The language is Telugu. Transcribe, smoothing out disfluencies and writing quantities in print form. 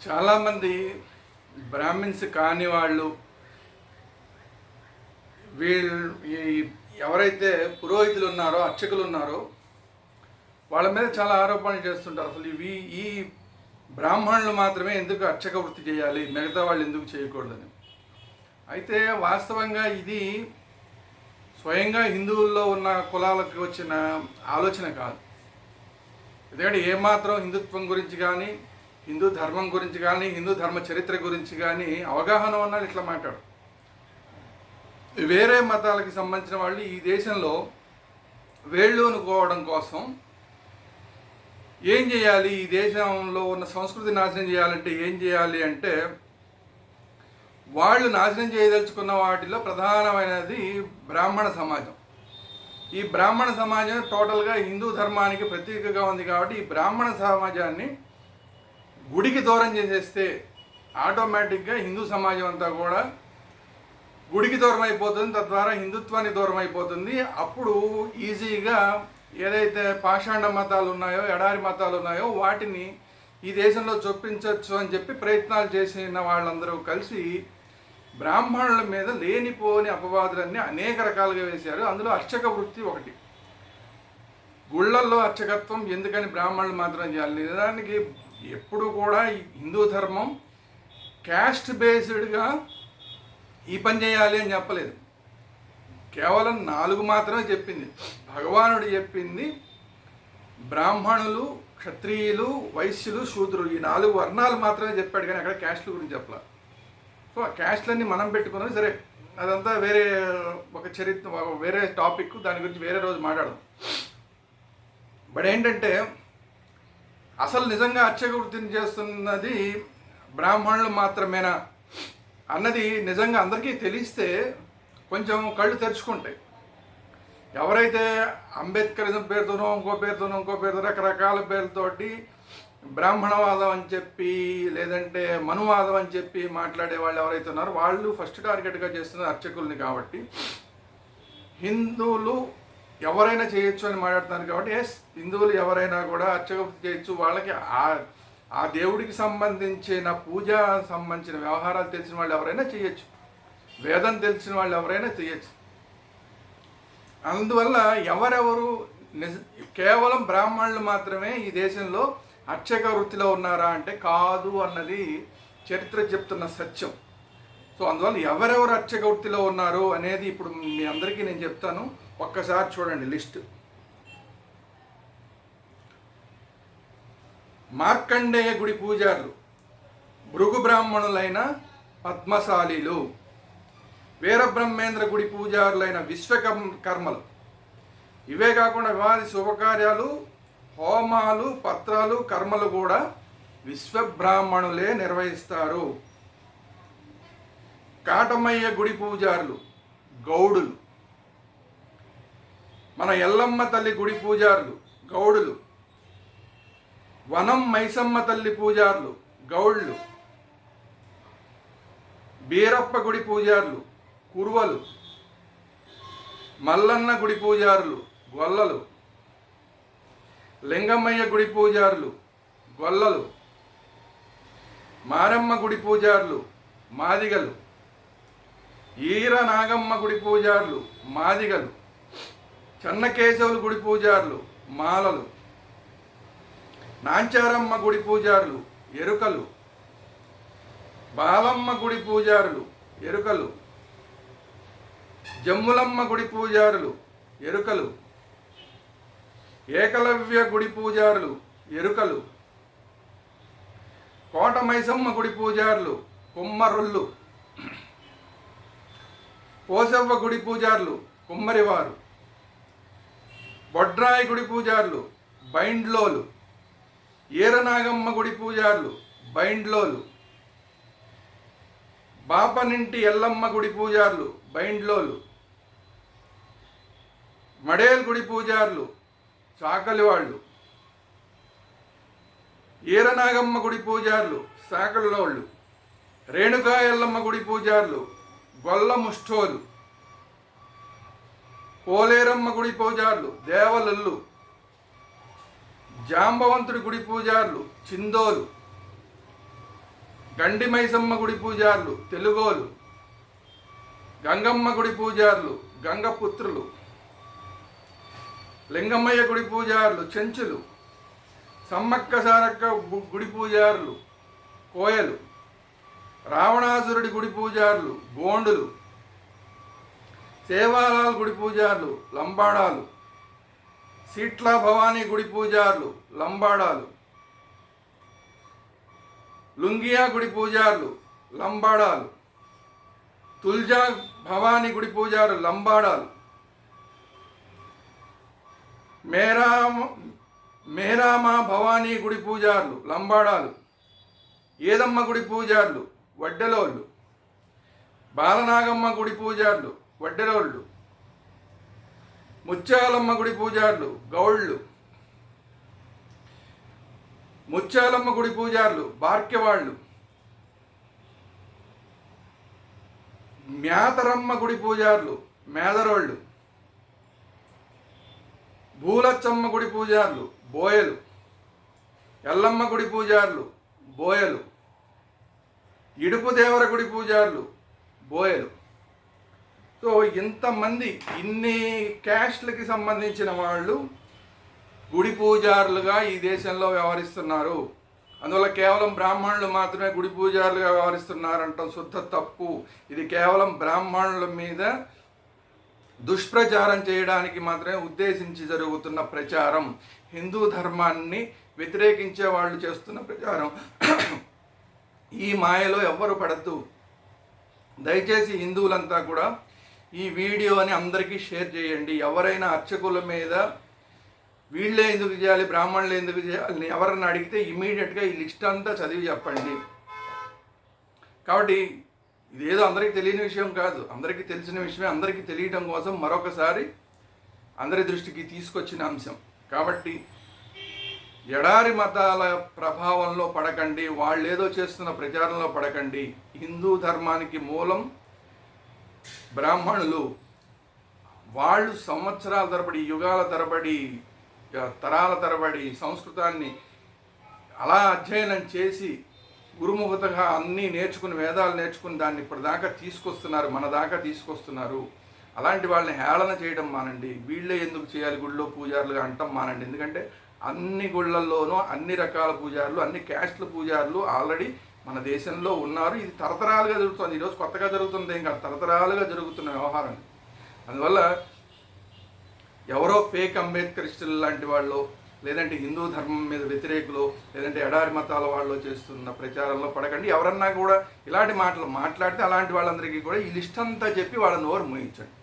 చాలామంది బ్రాహ్మిన్స్ కాని వాళ్ళు వీళ్ళు ఎవరైతే పురోహితులు ఉన్నారో అర్చకులు ఉన్నారో వాళ్ళ మీద చాలా ఆరోపణలు చేస్తుంటారు. అసలు ఈ బ్రాహ్మణులు మాత్రమే ఎందుకు అర్చక వృత్తి చేయాలి, మిగతా వాళ్ళు ఎందుకు చేయకూడదని. అయితే వాస్తవంగా ఇది స్వయంగా హిందువుల్లో ఉన్న కులాలకు వచ్చిన ఆలోచన కాదు. ఎందుకంటే ఏమాత్రం హిందుత్వం గురించి కానీ, హిందూ ధర్మం గురించి కానీ, హిందూ ధర్మ చరిత్ర గురించి కానీ అవగాహన ఉన్నాడు ఇట్లా మాట్లాడు. వేరే మతాలకి సంబంధించిన వాళ్ళు ఈ దేశంలో వేళ్ళూనుకోవడం కోసం ఏం చేయాలి, ఈ దేశంలో ఉన్న సంస్కృతి నాశనం చేయాలంటే ఏం చేయాలి అంటే, వాళ్ళు నాశనం చేయదలుచుకున్న వాటిలో ప్రధానమైనది బ్రాహ్మణ సమాజం. ఈ బ్రాహ్మణ సమాజం టోటల్గా హిందూ ధర్మానికి ప్రతీకగా ఉంది కాబట్టి ఈ బ్రాహ్మణ సమాజాన్ని గుడికి దూరం చేసేస్తే ఆటోమేటిక్గా హిందూ సమాజం అంతా కూడా గుడికి దూరం అయిపోతుంది, తద్వారా హిందుత్వానికి దూరం అయిపోతుంది. అప్పుడు ఈజీగా ఏదైతే పాషాండ మతాలు ఉన్నాయో, ఎడారి మతాలు ఉన్నాయో వాటిని ఈ దేశంలో చొప్పించవచ్చు అని చెప్పి ప్రయత్నాలు చేసిన వాళ్ళందరూ కలిసి బ్రాహ్మణుల మీద లేనిపోని అపవాదులన్నీ అనేక రకాలుగా వేశారు. అందులో అర్చక వృత్తి ఒకటి. గుళ్ళల్లో అర్చకత్వం ఎందుకని బ్రాహ్మణులు మాత్రం చేయాలి? నిజానికి ఎప్పుడు కూడా హిందూ ధర్మం క్యాస్ట్ బేస్డ్గా ఈ పని చేయాలి అని చెప్పలేదు. కేవలం 4 మాత్రమే చెప్పింది. భగవానుడు చెప్పింది బ్రాహ్మణులు, క్షత్రియులు, వైశ్యులు, శూద్రులు, ఈ 4 వర్ణాలు మాత్రమే చెప్పాడు, కానీ అక్కడ క్యాస్ట్ల గురించి చెప్పాల. సో ఆ క్యాస్ట్లన్నీ మనం పెట్టుకున్నాం, సరే అదంతా వేరే ఒక చరిత్ర, వేరే టాపిక్, దాని గురించి వేరే రోజు మాట్లాడదాం. బట్ ఏంటంటే అసలు నిజంగా అర్చక వృత్తిని చేస్తున్నది బ్రాహ్మణులు మాత్రమేనా అన్నది నిజంగా అందరికీ తెలిస్తే కొంచెం కళ్ళు తెరుచుకుంటాయి. ఎవరైతే అంబేద్కరిజం పేరుతోనో ఇంకో పేరుతో రకరకాల పేర్లతోటి బ్రాహ్మణవాదం అని చెప్పి, లేదంటే మనువాదం అని చెప్పి మాట్లాడే వాళ్ళు ఎవరైతే ఉన్నారో వాళ్ళు ఫస్ట్ టార్గెట్గా చేస్తున్న అర్చకుల్ని. కాబట్టి హిందువులు ఎవరైనా చేయొచ్చు అని మాట్లాడుతున్నారు. కాబట్టి హిందువులు ఎవరైనా కూడా అర్చక చేయొచ్చు. వాళ్ళకి ఆ దేవుడికి సంబంధించిన పూజ సంబంధించిన వ్యవహారాలు తెలిసిన వాళ్ళు ఎవరైనా చేయొచ్చు, వేదం తెలిసిన వాళ్ళు ఎవరైనా చేయొచ్చు. అందువల్ల ఎవరెవరు కేవలం బ్రాహ్మణులు మాత్రమే ఈ దేశంలో అర్చక వృత్తిలో ఉన్నారా అంటే కాదు అన్నది చరిత్ర చెప్తున్న సత్యం. సో అందువల్ల ఎవరెవరు అర్చక వృత్తిలో ఉన్నారు అనేది ఇప్పుడు మీ అందరికీ నేను చెప్తాను. ఒక్కసారి చూడండి లిస్ట్. మార్కండేయ గుడి పూజారులు, భృగు బ్రాహ్మణులైన పద్మశాలీలు, వీరబ్రహ్మేంద్ర గుడి పూజారులైన విశ్వకర్మలు. ఇవే కాకుండా వివాది శుభకార్యాలు, హోమాలు, పత్రాలు, కర్మలు కూడా విశ్వబ్రాహ్మణులే నిర్వహిస్తారు. కాటమయ్య గుడి పూజారులు గౌడులు, మన ఎల్లమ్మ తల్లి గుడి పూజారులు గౌడులు, వనం మైసమ్మ తల్లి పూజారులు గౌళ్ళు, బీరప్ప గుడి పూజారులు కురువలు, మల్లన్న గుడి పూజారులు గొల్లలు, లింగమయ్య గుడి పూజారులు గొల్లలు, మారమ్మ గుడి పూజారులు మాదిగలు, ఈర నాగమ్మ గుడి పూజారులు మాదిగలు, చెన్నకేశవులు గుడి పూజారులు మాలలు, నాంచారమ్మ గుడి పూజారులు ఎరుకలు, బాలమ్మ గుడి పూజారులు ఎరుకలు, జమ్ములమ్మ గుడి పూజారులు ఎరుకలు, ఏకలవ్య గుడి పూజారులు ఎరుకలు, కోటమైసమ్మ గుడి పూజారులు కుమ్మరుళ్ళు, పోసవ్వ గుడి పూజారులు కుమ్మరివారు, బొడ్రాయి గుడి పూజారులు బైండ్లోలు, ఈరనాగమ్మ గుడి పూజారులు బైండ్లోలు, బాపనింటి ఎల్లమ్మ గుడి పూజారులు బైండ్లోలు, మడేల్ గుడి పూజారులు చాకలివాళ్ళు, ఈరనాగమ్మ గుడి పూజారులు సాకలిలోళ్ళు, రేణుకా ఎల్లమ్మ గుడి పూజారులు గొల్ల ముష్టోలు, పోలేరమ్మ గుడి పూజారులు దేవలల్లు, జాంబవంతుడి గుడి పూజారులు చిందోలు, గండి మైసమ్మ గుడి పూజారులు తెలుగోలు, గంగమ్మ గుడి పూజారులు గంగపుత్రులు, లింగమ్మయ్య గుడి పూజారులు చెంచులు, సమ్మక్క సారక్క గుడి పూజారులు కోయలు, రావణాసురుడి గుడి పూజారులు గోండులు, సేవాలాల్ గుడి పూజారులు లంబాడాలు, సీట్లా భవానీ గుడి పూజారులు లంబాడాలు, లుంగియా గుడి పూజారులు లంబాడాలు, తుల్జా భవానీ గుడి పూజారులు లంబాడాలు, మేరామా భవానీ గుడి పూజారులు లంబాడాలు, ఏదమ్మ గుడి పూజారులు వడ్డెలోళ్ళు, బాలనాగమ్మ గుడి పూజారులు వడ్డెలోళ్ళు, ముత్యాలమ్మ గుడి పూజారులు గౌళ్ళు, ముత్యాలమ్మ గుడి పూజారులు బార్కెవాళ్ళు, మ్యాతరమ్మ గుడి పూజారులు మేదరోళ్ళు, భూలచ్చమ్మ గుడి పూజారులు బోయలు, ఎల్లమ్మ గుడి పూజారులు బోయలు, ఇడుపు దేవర గుడి పూజారులు బోయలు. సో ఇంతమంది ఇన్ని క్యాస్ట్లకి సంబంధించిన వాళ్ళు గుడి పూజారులుగా ఈ దేశంలో వ్యవహరిస్తున్నారు. అందువల్ల కేవలం బ్రాహ్మణులు మాత్రమే గుడి పూజారులుగా వ్యవహరిస్తున్నారంటాం శుద్ధ తప్పు. ఇది కేవలం బ్రాహ్మణుల మీద దుష్ప్రచారం చేయడానికి మాత్రమే ఉద్దేశించి జరుగుతున్న ప్రచారం. హిందూ ధర్మాన్ని వ్యతిరేకించే వాళ్ళు చేస్తున్న ప్రచారం. ఈ మాయలో ఎవ్వరు పడద్దు. దయచేసి హిందువులంతా కూడా ఈ వీడియోని అందరికీ షేర్ చేయండి. ఎవరైనా అర్చకుల మీద వీళ్ళే ఎందుకు చేయాలి, బ్రాహ్మణులు ఎందుకు చేయాలని ఎవరన్నా అడిగితే ఇమీడియట్గా ఈ లిస్ట్ అంతా చదివి చెప్పండి. కాబట్టి ఇదేదో అందరికీ తెలియని విషయం కాదు, అందరికీ తెలిసిన విషయమే. అందరికీ తెలియటం కోసం మరొకసారి అందరి దృష్టికి తీసుకొచ్చిన అంశం. కాబట్టి ఎడారి మతాల ప్రభావంలో పడకండి, వాళ్ళు ఏదో చేస్తున్న ప్రచారంలో పడకండి. హిందూ ధర్మానికి మూలం బ్రాహ్మణులు. వాళ్ళు సంవత్సరాల తరబడి, యుగాల తరబడి, తరాల తరబడి సంస్కృతాన్ని అలా అధ్యయనం చేసి గురుముఖతగా అన్నీ నేర్చుకుని, వేదాలు నేర్చుకుని దాన్ని ఇప్పటిదాకా తీసుకొస్తున్నారు, మన దాకా తీసుకొస్తున్నారు. అలాంటి వాళ్ళని హేళన చేయడం మానండి. వీళ్ళే ఎందుకు చేయాలి గుళ్ళో పూజారులుగా అంటాం మానండి. ఎందుకంటే అన్ని గుళ్ళల్లోనూ అన్ని రకాల పూజారులు, అన్ని క్యాస్ట్ల పూజారులు ఆల్రెడీ మన దేశంలో ఉన్నారు. ఇది తరతరాలుగా జరుగుతుంది. ఈరోజు కొత్తగా జరుగుతుంది ఏం కాదు, తరతరాలుగా జరుగుతున్న వ్యవహారం. అందువల్ల ఎవరో ఫేక్ అంబేద్కరిస్టులు లాంటి వాళ్ళు, లేదంటే హిందూ ధర్మం మీద వ్యతిరేకులు, లేదంటే ఎడారి మతాల వాళ్ళు చేస్తున్న ప్రచారంలో పడకండి. ఎవరన్నా కూడా ఇలాంటి మాటలు మాట్లాడితే అలాంటి వాళ్ళందరికీ కూడా ఈ లిస్ట్ అంతా చెప్పి వాళ్ళ నోరు మూయించండి.